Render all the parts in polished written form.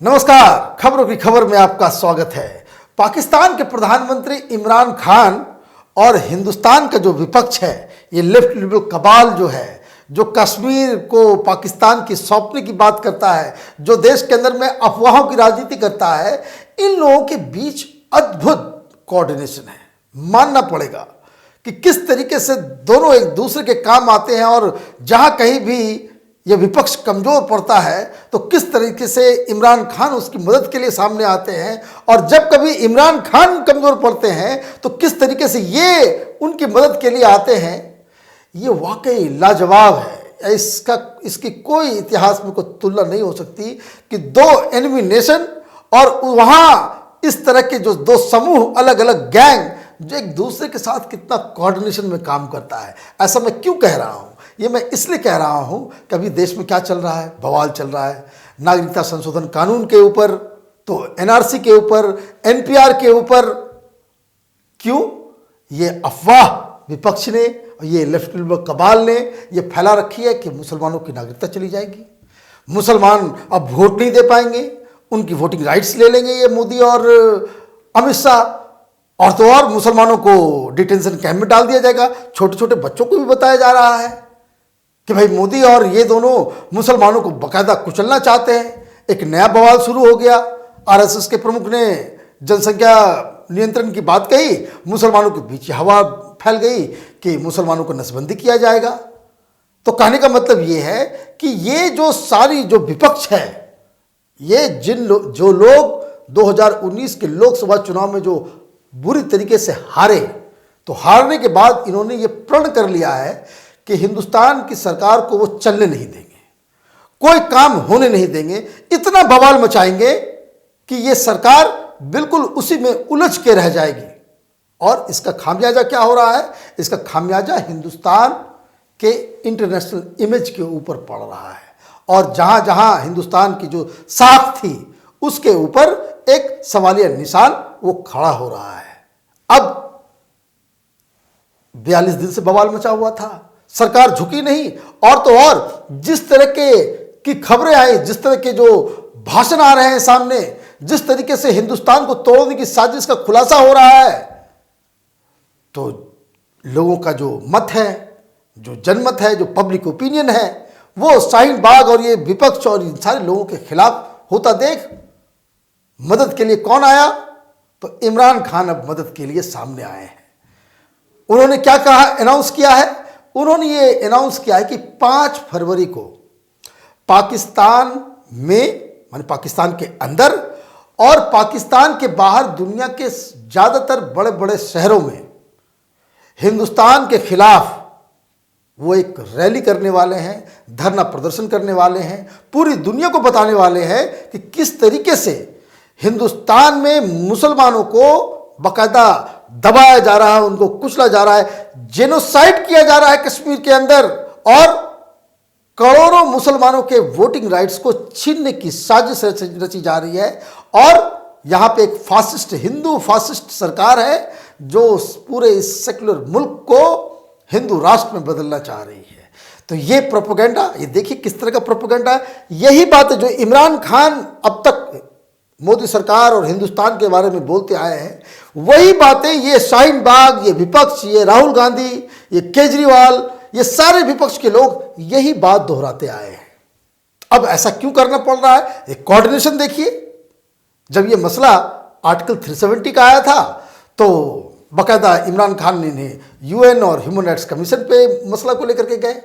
नमस्कार, खबरों की खबर में आपका स्वागत है। पाकिस्तान के प्रधानमंत्री इमरान खान और हिंदुस्तान का जो विपक्ष है, ये लेफ्ट लिबरल कबाल जो है, जो कश्मीर को पाकिस्तान की सौंपने की बात करता है, जो देश के अंदर में अफवाहों की राजनीति करता है, इन लोगों के बीच अद्भुत कोऑर्डिनेशन है। मानना पड़ेगा कि किस तरीके से दोनों एक दूसरे के काम आते हैं और जहां कहीं भी ये विपक्ष कमजोर पड़ता है तो किस तरीके से इमरान खान उसकी मदद के लिए सामने आते हैं, और जब कभी इमरान खान कमजोर पड़ते हैं तो किस तरीके से ये उनकी मदद के लिए आते हैं। ये वाकई लाजवाब है। इसकी कोई इतिहास में कोई तुलना नहीं हो सकती कि दो एनिमी नेशन और वहाँ इस तरह के जो दो समूह, अलग अलग गैंग जो एक दूसरे के साथ कितना कोऑर्डिनेशन में काम करता है। ऐसा मैं क्यों कह रहा हूँ? ये मैं इसलिए कह रहा हूं कि अभी देश में क्या चल रहा है, बवाल चल रहा है नागरिकता संशोधन कानून के ऊपर, तो एनआरसी के ऊपर, एनपीआर के ऊपर। क्यों? ये अफवाह विपक्ष ने, ये लेफ्ट लिबरल कबाल ने ये फैला रखी है कि मुसलमानों की नागरिकता चली जाएगी, मुसलमान अब वोट नहीं दे पाएंगे, उनकी वोटिंग राइट्स ले लेंगे ये मोदी और अमित शाह, और तो और मुसलमानों को डिटेंशन कैंप में डाल दिया जाएगा। छोटे छोटे बच्चों को भी बताया जा रहा है कि भाई मोदी और ये दोनों मुसलमानों को बाकायदा कुचलना चाहते हैं। एक नया बवाल शुरू हो गया। आरएसएस के प्रमुख ने जनसंख्या नियंत्रण की बात कही, मुसलमानों के बीच हवा फैल गई कि मुसलमानों को नसबंदी किया जाएगा। तो कहने का मतलब ये है कि ये जो सारी जो विपक्ष है, ये जो लोग 2019 के लोकसभा चुनाव में जो बुरी तरीके से हारे, तो हारने के बाद इन्होंने ये प्रण कर लिया है कि हिंदुस्तान की सरकार को वो चलने नहीं देंगे, कोई काम होने नहीं देंगे, इतना बवाल मचाएंगे कि ये सरकार बिल्कुल उसी में उलझ के रह जाएगी। और इसका खामियाजा क्या हो रहा है? इसका खामियाजा हिंदुस्तान के इंटरनेशनल इमेज के ऊपर पड़ रहा है, और जहां जहां हिंदुस्तान की जो साख थी उसके ऊपर एक सवालिया निशान वो खड़ा हो रहा है। अब 42 दिन से बवाल मचा हुआ था, सरकार झुकी नहीं, और तो और जिस तरह की खबरें आई, जिस तरह के जो भाषण आ रहे हैं सामने, जिस तरीके से हिंदुस्तान को तोड़ने की साजिश का खुलासा हो रहा है, तो लोगों का जो मत है, जो जनमत है, जो पब्लिक ओपिनियन है, वो शाहीन बाग और ये विपक्ष और इन सारे लोगों के खिलाफ होता देख मदद के लिए कौन आया? तो इमरान खान अब मदद के लिए सामने आए हैं। उन्होंने क्या कहा, अनाउंस किया है? उन्होंने ये अनाउंस किया है कि 5 फरवरी को पाकिस्तान में, माने पाकिस्तान के अंदर और पाकिस्तान के बाहर दुनिया के ज़्यादातर बड़े बड़े शहरों में हिंदुस्तान के खिलाफ वो एक रैली करने वाले हैं, धरना प्रदर्शन करने वाले हैं, पूरी दुनिया को बताने वाले हैं कि किस तरीके से हिंदुस्तान में मुसलमानों को बाकायदा दबाया जा रहा है, उनको कुचला जा रहा है, जेनोसाइड किया जा रहा है कश्मीर के अंदर, और करोड़ों मुसलमानों के वोटिंग राइट्स को छीनने की साजिश रची जा रही है। और यहां पे एक फासिस्ट, हिंदू फासिस्ट सरकार है जो पूरे इस सेक्युलर मुल्क को हिंदू राष्ट्र में बदलना चाह रही है। तो ये प्रोपेगेंडा, ये देखिए किस तरह का प्रोपेगेंडा है। यही बात है जो इमरान खान अब तक मोदी सरकार और हिंदुस्तान के बारे में बोलते आए हैं, वही बातें ये शाहीन बाग, ये विपक्ष, ये राहुल गांधी, ये केजरीवाल, ये सारे विपक्ष के लोग यही बात दोहराते आए हैं। अब ऐसा क्यों करना पड़ रहा है? एक कोऑर्डिनेशन देखिए। जब ये मसला आर्टिकल 370 का आया था तो बाकायदा इमरान खान ने यूएन और ह्यूमन राइट्स कमीशन पे मसला को लेकर के गए।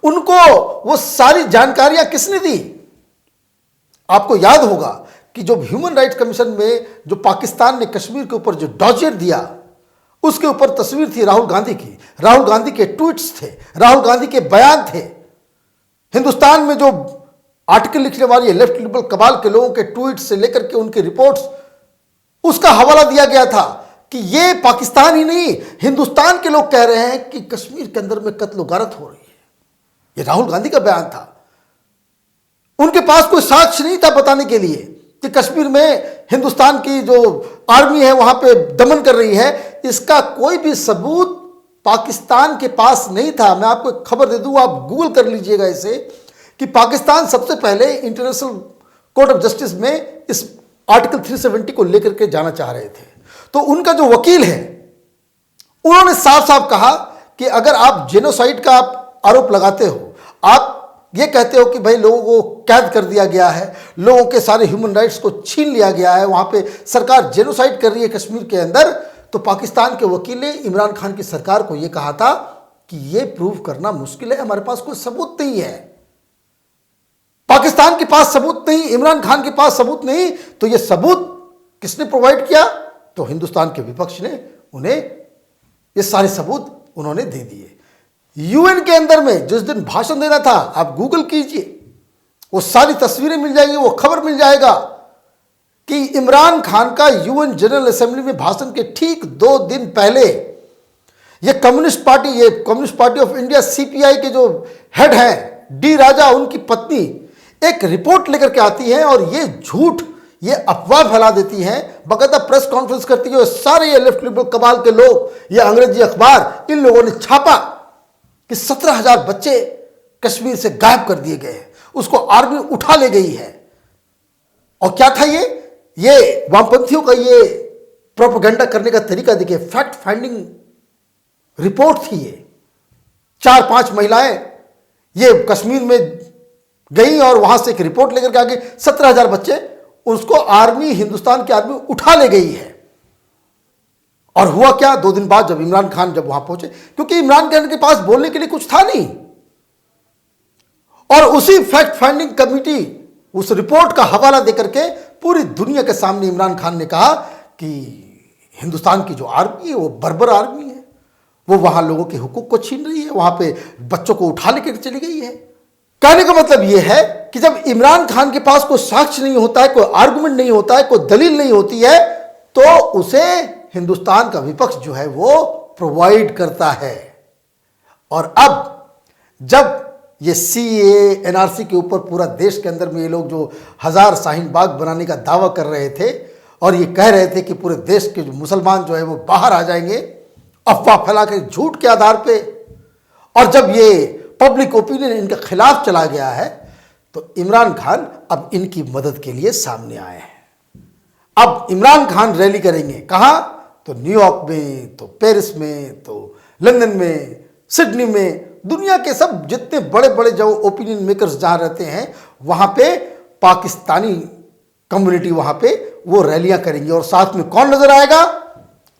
उनको वो सारी जानकारियां किसने दी? आपको याद होगा कि जो ह्यूमन राइट्स कमीशन में जो पाकिस्तान ने कश्मीर के ऊपर जो डॉजियर दिया, उसके ऊपर तस्वीर थी राहुल गांधी की, राहुल गांधी के ट्वीट्स थे, राहुल गांधी के बयान थे। हिंदुस्तान में जो आर्टिकल लिखने वाले लेफ्ट लिबरल कबाल के लोगों के ट्वीट से लेकर के उनके रिपोर्ट्स, उसका हवाला दिया गया था कि ये पाकिस्तान ही नहीं, हिंदुस्तान के लोग कह रहे हैं कि कश्मीर के अंदर में कत्ल गारत हो रही है। ये राहुल गांधी का बयान था। उनके पास कोई साक्ष्य नहीं था बताने के लिए कि कश्मीर में हिंदुस्तान की जो आर्मी है वहां पे दमन कर रही है। इसका कोई भी सबूत पाकिस्तान के पास नहीं था। मैं आपको एक खबर दे दूं, आप गूगल कर लीजिएगा इसे, कि पाकिस्तान सबसे पहले इंटरनेशनल कोर्ट ऑफ जस्टिस में इस आर्टिकल 370 को लेकर के जाना चाह रहे थे। तो उनका जो वकील है उन्होंने साफ साफ कहा कि अगर आप जेनोसाइड का आप आरोप लगाते हो, आप ये कहते हो कि भाई लोगों को कैद कर दिया गया है, लोगों के सारे ह्यूमन राइट्स को छीन लिया गया है, वहां पे सरकार जेनोसाइड कर रही है कश्मीर के अंदर, तो पाकिस्तान के वकील ने इमरान खान की सरकार को यह कहा था कि यह प्रूव करना मुश्किल है, हमारे पास कोई सबूत नहीं है। पाकिस्तान के पास सबूत नहीं, इमरान खान के पास सबूत नहीं, तो यह सबूत किसने प्रोवाइड किया? तो हिंदुस्तान के विपक्ष ने उन्हें ये सारे सबूत उन्होंने दे दिए। यूएन के अंदर में जिस दिन भाषण देना था, आप गूगल कीजिए, वो सारी तस्वीरें मिल जाएंगी, वो खबर मिल जाएगा कि इमरान खान का यूएन जनरल असेंबली में भाषण के ठीक 2 दिन पहले ये communist party of India CPI के जो हेड हैं डी राजा, उनकी पत्नी एक रिपोर्ट लेकर के आती है और ये झूठ, ये अफवाह फैला देती हैं, बाकायदा प्रेस कॉन्फ्रेंस करती है। सारे ये लेफ्ट लिबरल कबाल के लोग, ये अंग्रेजी अखबार, इन लोगों ने छापा कि 17,000 बच्चे कश्मीर से गायब कर दिए गए हैं, उसको आर्मी उठा ले गई है। और क्या था ये वामपंथियों का ये प्रोपेगेंडा करने का तरीका देखिए, फैक्ट फाइंडिंग रिपोर्ट थी ये। 4-5 महिलाएं ये कश्मीर में गई और वहां से एक रिपोर्ट लेकर के आगे 17,000 बच्चे, उसको आर्मी, हिंदुस्तान की आर्मी उठा ले गई है। और हुआ क्या, 2 दिन बाद जब इमरान खान जब वहां पहुंचे, क्योंकि इमरान खान के पास बोलने के लिए कुछ था नहीं, और उसी फैक्ट फाइंडिंग कमेटी उस रिपोर्ट का हवाला देकर के पूरी दुनिया के सामने इमरान खान ने कहा कि हिंदुस्तान की जो आर्मी है वो बर्बर आर्मी है, वो वहां लोगों के हुकूक को छीन रही है, वहां पे बच्चों को उठा लेकर चली गई है। कहने का मतलब यह है कि जब इमरान खान के पास कोई साक्ष्य नहीं होता है, कोई आर्गुमेंट नहीं होता है, कोई दलील नहीं होती है, तो उसे हिंदुस्तान का विपक्ष जो है वो प्रोवाइड करता है। और अब जब ये सीए, एनआरसी के ऊपर पूरा देश के अंदर में ये लोग जो 1000 शाहीन बाग बनाने का दावा कर रहे थे और ये कह रहे थे कि पूरे देश के जो मुसलमान जो है वो बाहर आ जाएंगे अफवाह फैला के, झूठ के आधार पे, और जब ये पब्लिक ओपिनियन इनके खिलाफ चला गया है, तो इमरान खान अब इनकी मदद के लिए सामने आए हैं। अब इमरान खान रैली करेंगे कहां? तो न्यूयॉर्क में, तो पेरिस में, तो लंदन में, सिडनी में, दुनिया के सब जितने बड़े बड़े जो ओपिनियन मेकर्स जहां रहते हैं वहां पे पाकिस्तानी कम्युनिटी वहां पे वो रैलियां करेंगी। और साथ में कौन नजर आएगा?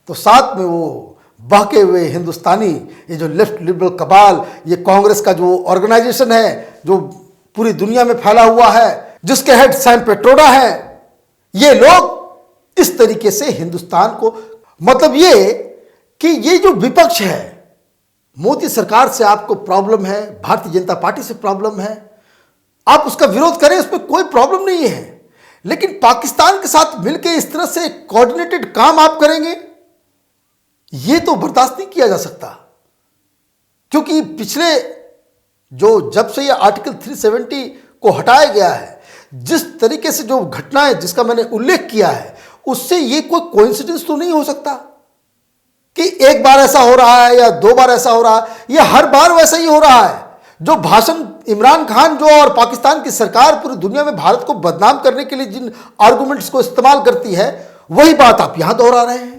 तो साथ में वो बहके हुए हिंदुस्तानी, ये जो लेफ्ट लिबरल कबाल, ये कांग्रेस का जो ऑर्गेनाइजेशन है जो पूरी दुनिया में फैला हुआ है, जिसके हेड सैम पेट्रोडा है, ये लोग इस तरीके से हिंदुस्तान को, मतलब ये कि ये जो विपक्ष है, मोदी सरकार से आपको प्रॉब्लम है, भारतीय जनता पार्टी से प्रॉब्लम है, आप उसका विरोध करें, उसमें कोई प्रॉब्लम नहीं है, लेकिन पाकिस्तान के साथ मिलकर इस तरह से कोऑर्डिनेटेड काम आप करेंगे, यह तो बर्दाश्त नहीं किया जा सकता। क्योंकि पिछले जब से यह आर्टिकल 370 को हटाया गया है, जिस तरीके से जो घटनाएं जिसका मैंने उल्लेख किया है, उससे यह कोई कोइंसिडेंस तो नहीं हो सकता कि एक बार ऐसा हो रहा है या 2 बार ऐसा हो रहा है, यह हर बार वैसा ही हो रहा है। जो भाषण इमरान खान जो और पाकिस्तान की सरकार पूरी दुनिया में भारत को बदनाम करने के लिए जिन आर्गुमेंट्स को इस्तेमाल करती है, वही बात आप यहां दोहरा रहे हैं।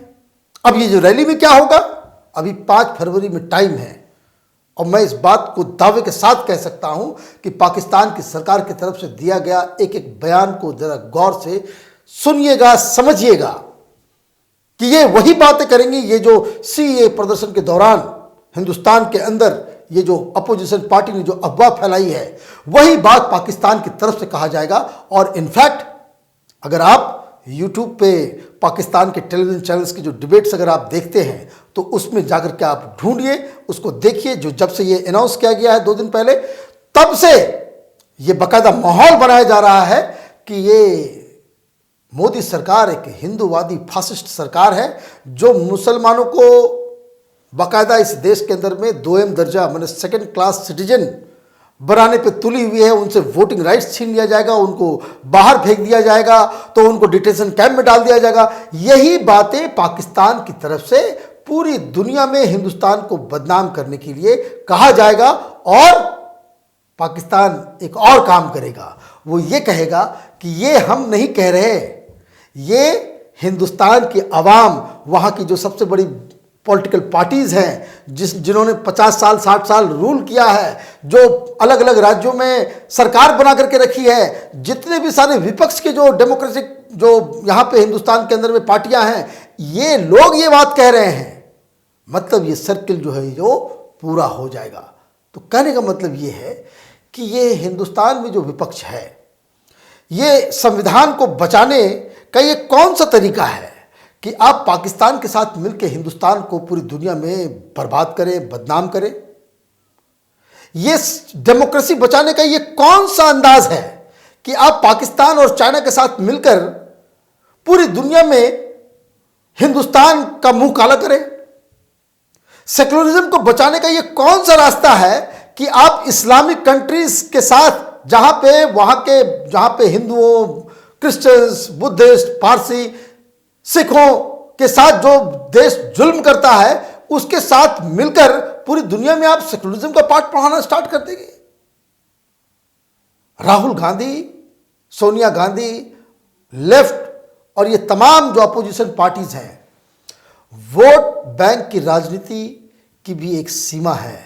अब ये जो रैली में क्या होगा, अभी 5 फरवरी में टाइम है, और मैं इस बात को दावे के साथ कह सकता हूं कि पाकिस्तान की सरकार की तरफ से दिया गया एक एक बयान को जरा गौर से सुनिएगा, समझिएगा कि ये वही बातें करेंगी, ये जो सीए प्रदर्शन के दौरान हिंदुस्तान के अंदर ये जो अपोजिशन पार्टी ने जो अफवाह फैलाई है, वही बात पाकिस्तान की तरफ से कहा जाएगा। और इनफैक्ट अगर आप यूट्यूब पे पाकिस्तान के टेलीविजन चैनल्स की जो डिबेट्स अगर आप देखते हैं, तो उसमें जाकर के आप ढूंढिए, उसको देखिए। जो जब से ये अनाउंस किया गया है 2 दिन पहले, तब से ये बाकायदा माहौल बनाया जा रहा है कि ये मोदी सरकार एक हिंदूवादी फासिस्ट सरकार है, जो मुसलमानों को बाकायदा इस देश के अंदर में 2M दर्जा माने 2nd क्लास सिटीजन बनाने पे तुली हुई है। उनसे वोटिंग राइट्स छीन लिया जाएगा, उनको बाहर फेंक दिया जाएगा, तो उनको डिटेंशन कैंप में डाल दिया जाएगा। यही बातें पाकिस्तान की तरफ से पूरी दुनिया में हिंदुस्तान को बदनाम करने के लिए कहा जाएगा। और पाकिस्तान एक और काम करेगा, वो ये कहेगा कि ये हम नहीं कह रहे, ये हिंदुस्तान की आवाम, वहाँ की जो सबसे बड़ी पॉलिटिकल पार्टीज़ हैं जिन्होंने 50 साल 60 साल रूल किया है, जो अलग अलग राज्यों में सरकार बना करके रखी है, जितने भी सारे विपक्ष के जो डेमोक्रेटिक जो यहाँ पे हिंदुस्तान के अंदर में पार्टियां हैं, ये लोग ये बात कह रहे हैं, मतलब ये सर्किल जो है जो पूरा हो जाएगा। तो कहने का मतलब ये है कि ये हिंदुस्तान में जो विपक्ष है, ये संविधान को बचाने का ये कौन सा तरीका है कि आप पाकिस्तान के साथ मिलकर हिंदुस्तान को पूरी दुनिया में बर्बाद करें, बदनाम करें। ये डेमोक्रेसी बचाने का ये कौन सा अंदाज है कि आप पाकिस्तान और चाइना के साथ मिलकर पूरी दुनिया में हिंदुस्तान का मुंह काला करें। सेक्युलरिज्म को बचाने का ये कौन सा रास्ता है कि आप इस्लामिक कंट्रीज के साथ, जहां पे हिंदुओं, क्रिश्चियंस, बुद्धिस्ट, पारसी, सिखों के साथ जो देश जुल्म करता है, उसके साथ मिलकर पूरी दुनिया में आप सेक्युलरिज्म का पाठ पढ़ाना स्टार्ट कर देंगे। राहुल गांधी, सोनिया गांधी, लेफ्ट और ये तमाम जो अपोजिशन पार्टीज हैं, वोट बैंक की राजनीति की भी एक सीमा है।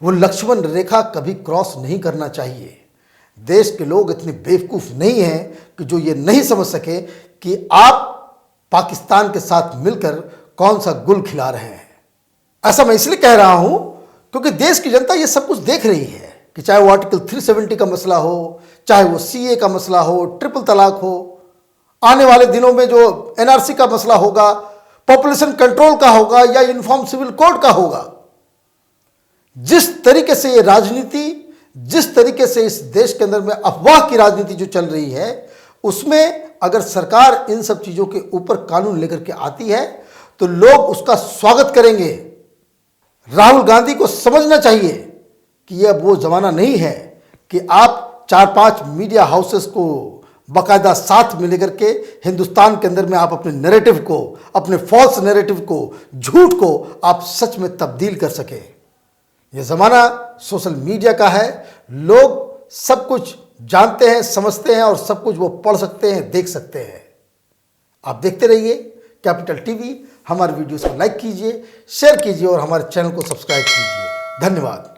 वो लक्ष्मण रेखा कभी क्रॉस नहीं करना चाहिए। देश के लोग इतने बेवकूफ नहीं हैं कि जो ये नहीं समझ सके कि आप पाकिस्तान के साथ मिलकर कौन सा गुल खिला रहे हैं। ऐसा मैं इसलिए कह रहा हूं क्योंकि देश की जनता ये सब कुछ देख रही है कि चाहे वो आर्टिकल 370 का मसला हो, चाहे वो सीए का मसला हो, ट्रिपल तलाक हो, आने वाले दिनों में जो एनआरसी का मसला होगा, पॉपुलेशन कंट्रोल का होगा या यूनिफॉर्म सिविल कोड का होगा। जिस तरीके से ये राजनीति, जिस तरीके से इस देश के अंदर में अफवाह की राजनीति जो चल रही है, उसमें अगर सरकार इन सब चीजों के ऊपर कानून लेकर के आती है तो लोग उसका स्वागत करेंगे। राहुल गांधी को समझना चाहिए कि यह अब वो जमाना नहीं है कि आप 4-5 मीडिया हाउसेस को बाकायदा साथ में लेकर के हिंदुस्तान के अंदर में आप अपने नैरेटिव को, अपने फॉल्स नैरेटिव को, झूठ को आप सच में तब्दील कर सके। यह ज़माना सोशल मीडिया का है। लोग सब कुछ जानते हैं, समझते हैं और सब कुछ वो पढ़ सकते हैं, देख सकते हैं। आप देखते रहिए कैपिटल टीवी। हमारे वीडियोस को लाइक कीजिए, शेयर कीजिए और हमारे चैनल को सब्सक्राइब कीजिए। धन्यवाद।